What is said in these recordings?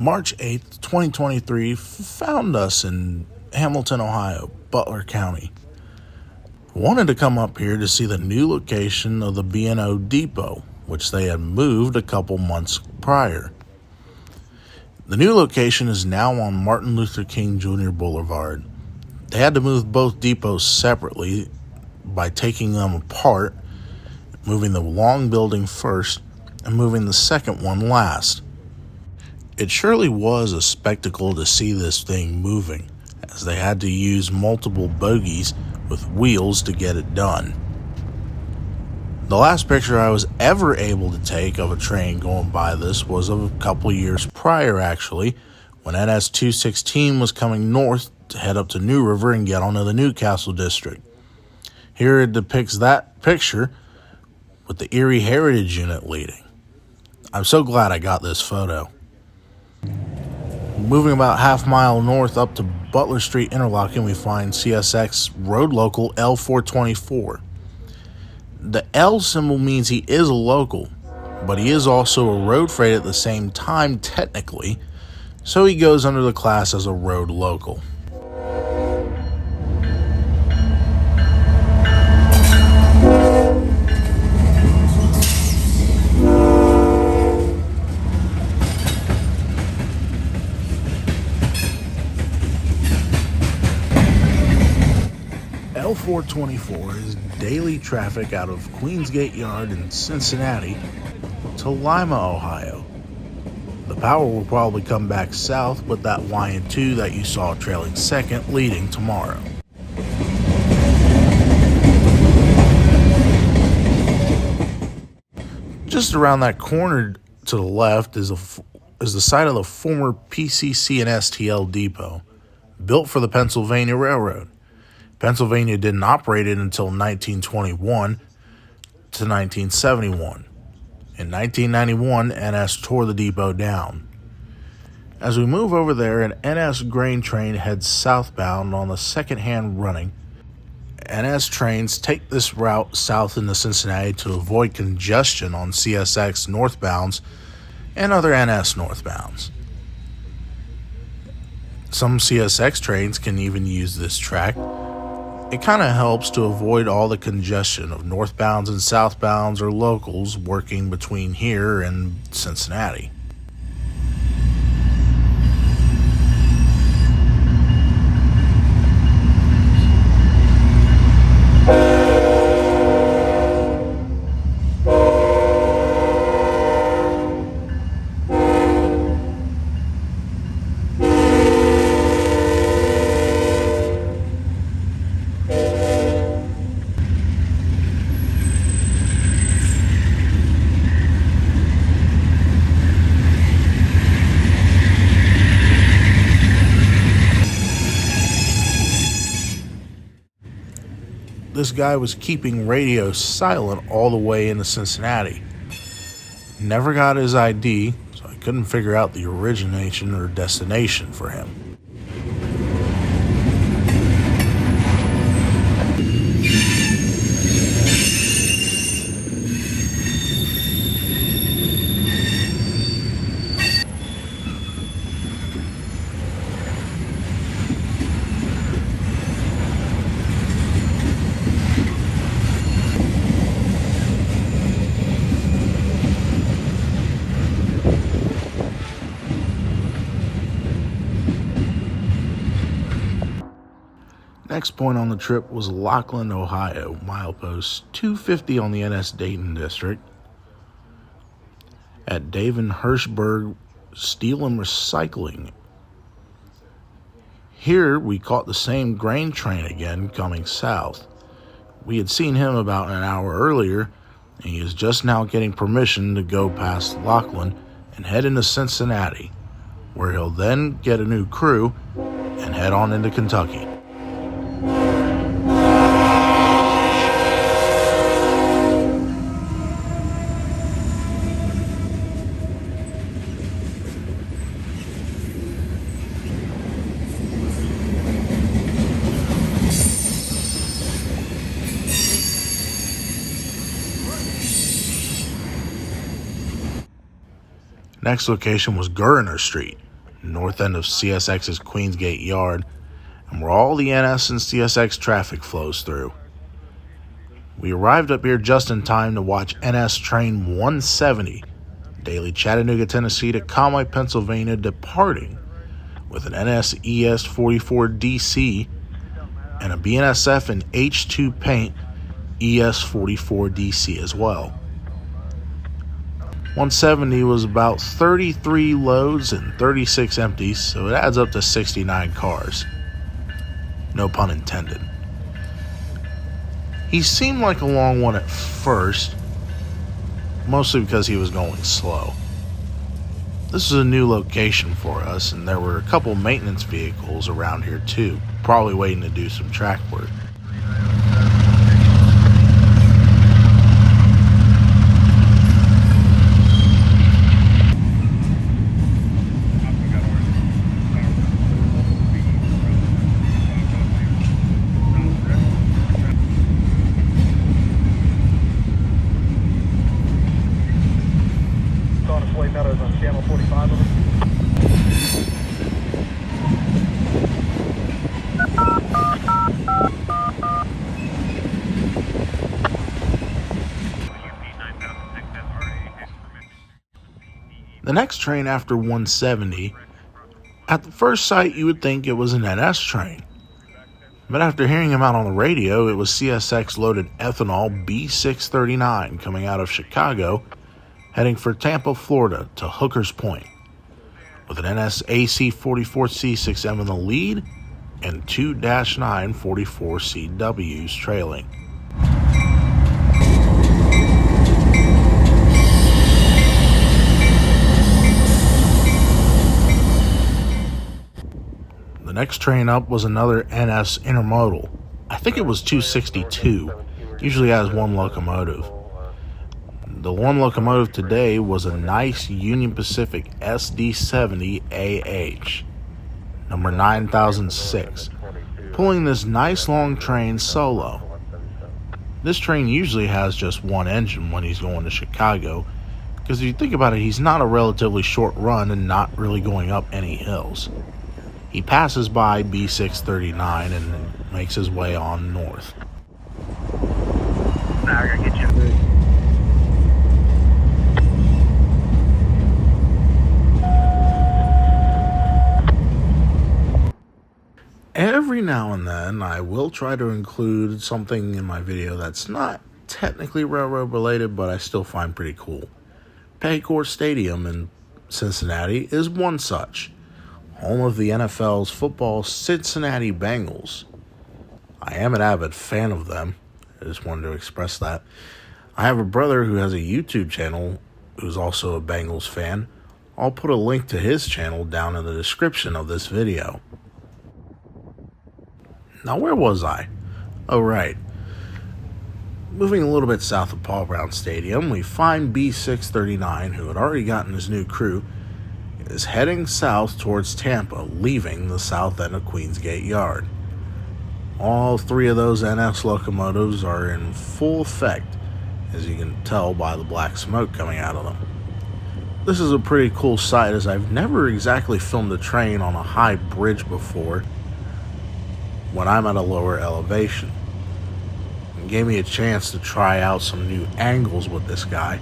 March 8th, 2023 found us in Hamilton, Ohio, Butler County. Wanted to come up here to see the new location of the B&O Depot, which they had moved a couple months prior. The new location is now on Martin Luther King Jr. Boulevard. They had to move both depots separately by taking them apart, moving the long building first and moving the second one last. It surely was a spectacle to see this thing moving, as they had to use multiple bogies with wheels to get it done. The last picture I was ever able to take of a train going by this was of a couple years prior, actually, when NS 216 was coming north to head up to New River and get onto the Newcastle district. Here it depicts that picture with the Erie Heritage Unit leading. I'm so glad I got this photo. Moving about half mile north up to Butler Street Interlocking, we find CSX Road Local L424. The L symbol means he is a local, but he is also a road freight at the same time technically, so he goes under the class as a road local. L424 is daily traffic out of Queensgate Yard in Cincinnati to Lima, Ohio. The power will probably come back south, but that YN2 that you saw trailing second leading tomorrow. Just around that corner to the left is the site of the former PCC and STL depot, built for the Pennsylvania Railroad. Pennsylvania didn't operate it until 1921 to 1971. In 1991, NS tore the depot down. As we move over there, an NS grain train heads southbound on the second-hand running. NS trains take this route south into Cincinnati to avoid congestion on CSX northbounds and other NS northbounds. Some CSX trains can even use this track. It kind of helps to avoid all the congestion of northbounds and southbounds or locals working between here and Cincinnati. This guy was keeping radio silent all the way into Cincinnati. Never got his ID, so I couldn't figure out the origination or destination for him. Next point on the trip was Lockland, Ohio, milepost 250 on the NS Dayton District. At Dave and Hirschberg Steel and Recycling. Here we caught the same grain train again coming south. We had seen him about an hour earlier, and he is just now getting permission to go past Lockland and head into Cincinnati, where he'll then get a new crew and head on into Kentucky. Next location was Gurner Street. north end of CSX's Queensgate Yard, and where all the NS and CSX traffic flows through. We arrived up here just in time to watch NS Train 170, daily Chattanooga, Tennessee to Conway, Pennsylvania, departing with an NS ES 44 DC and a BNSF and H2 Paint ES 44 DC as well. 170 was about 33 loads and 36 empties, so it adds up to 69 cars. No pun intended. He seemed like a long one at first, mostly because he was going slow. This is a new location for us, and there were a couple maintenance vehicles around here too, probably waiting to do some track work. The next train after 170, at the first sight you would think it was an NS train. But after hearing him out on the radio, it was CSX loaded ethanol B639 coming out of Chicago, heading for Tampa, Florida to Hooker's Point, with an NS AC 44C6M in the lead and two -9 44CWs trailing. The next train up was another NS intermodal. I think it was 262, usually has one locomotive. The one locomotive today was a nice Union Pacific SD70AH, number 9006, pulling this nice long train solo. This train usually has just one engine when he's going to Chicago, because if you think about it, he's not a relatively short run and not really going up any hills. He passes by B639 and makes his way on north. Now I gotta get you. Every now and then, I will try to include something in my video that's not technically railroad related, but I still find pretty cool. Paycor Stadium in Cincinnati is one such. Home of the NFL's football Cincinnati Bengals. I am an avid fan of them. I just wanted to express that. I have a brother who has a YouTube channel who's also a Bengals fan. I'll put a link to his channel down in the description of this video. Now, where was I? Oh, right. Moving a little bit south of Paul Brown Stadium, we find B639, who had already gotten his new crew, is heading south towards Tampa, leaving the south end of Queensgate Yard. All three of those NS locomotives are in full effect, as you can tell by the black smoke coming out of them. This is a pretty cool sight, as I've never exactly filmed a train on a high bridge before when I'm at a lower elevation. It gave me a chance to try out some new angles with this guy,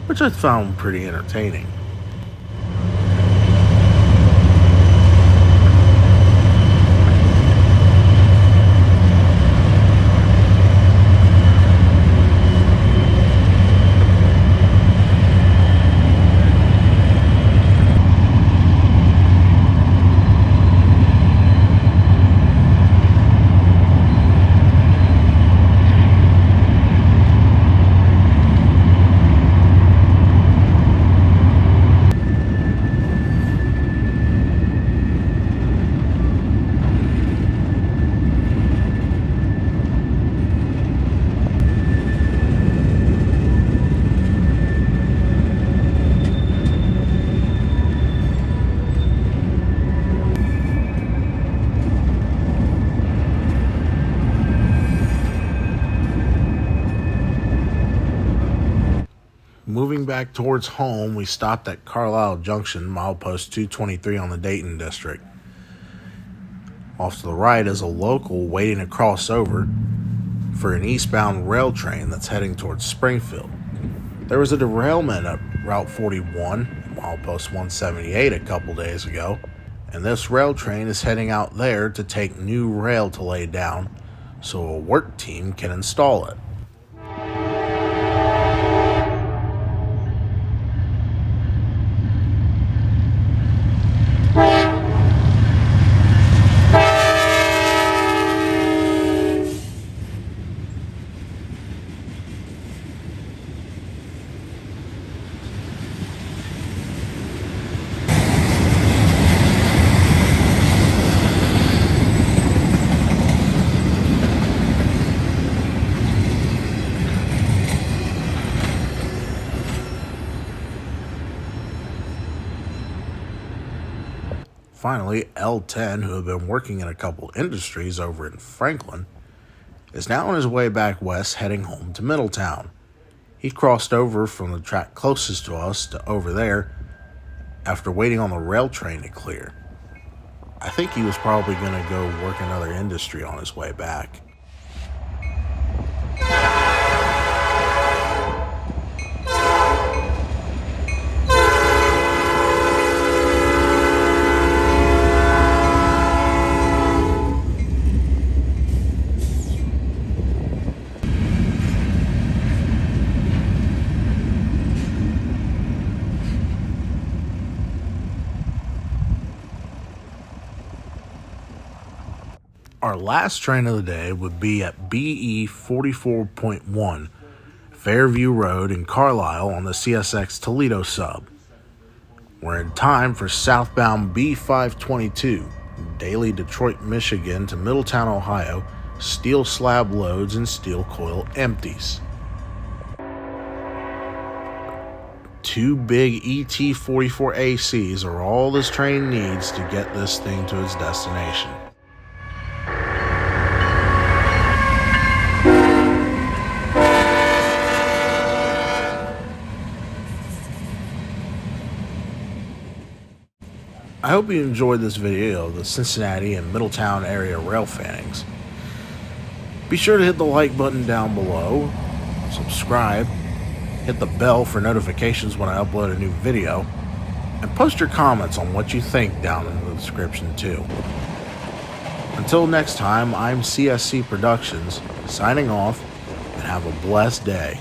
which I found pretty entertaining. back towards home, we stopped at Carlisle Junction, milepost 223 on the Dayton District. Off to the right is a local waiting to cross over for an eastbound rail train that's heading towards Springfield. There was a derailment at Route 41, milepost 178, a couple days ago, and this rail train is heading out there to take new rail to lay down so a work team can install it. Finally, L10, who had been working in a couple industries over in Franklin, is now on his way back west heading home to Middletown. He crossed over from the track closest to us to over there after waiting on the rail train to clear. I think he was probably going to go work another industry on his way back. Our last train of the day would be at BE 44.1, Fairview Road in Carlisle on the CSX Toledo sub. We're in time for southbound B522, daily Detroit, Michigan to Middletown, Ohio, steel slab loads and steel coil empties. 2 big ET44 ACs are all this train needs to get this thing to its destination. I hope you enjoyed this video of the Cincinnati and Middletown area railfannings. Be sure to hit the like button down below, subscribe, hit the bell for notifications when I upload a new video, and post your comments on what you think down in the description too. Until next time, I'm CSC Productions, signing off, and have a blessed day.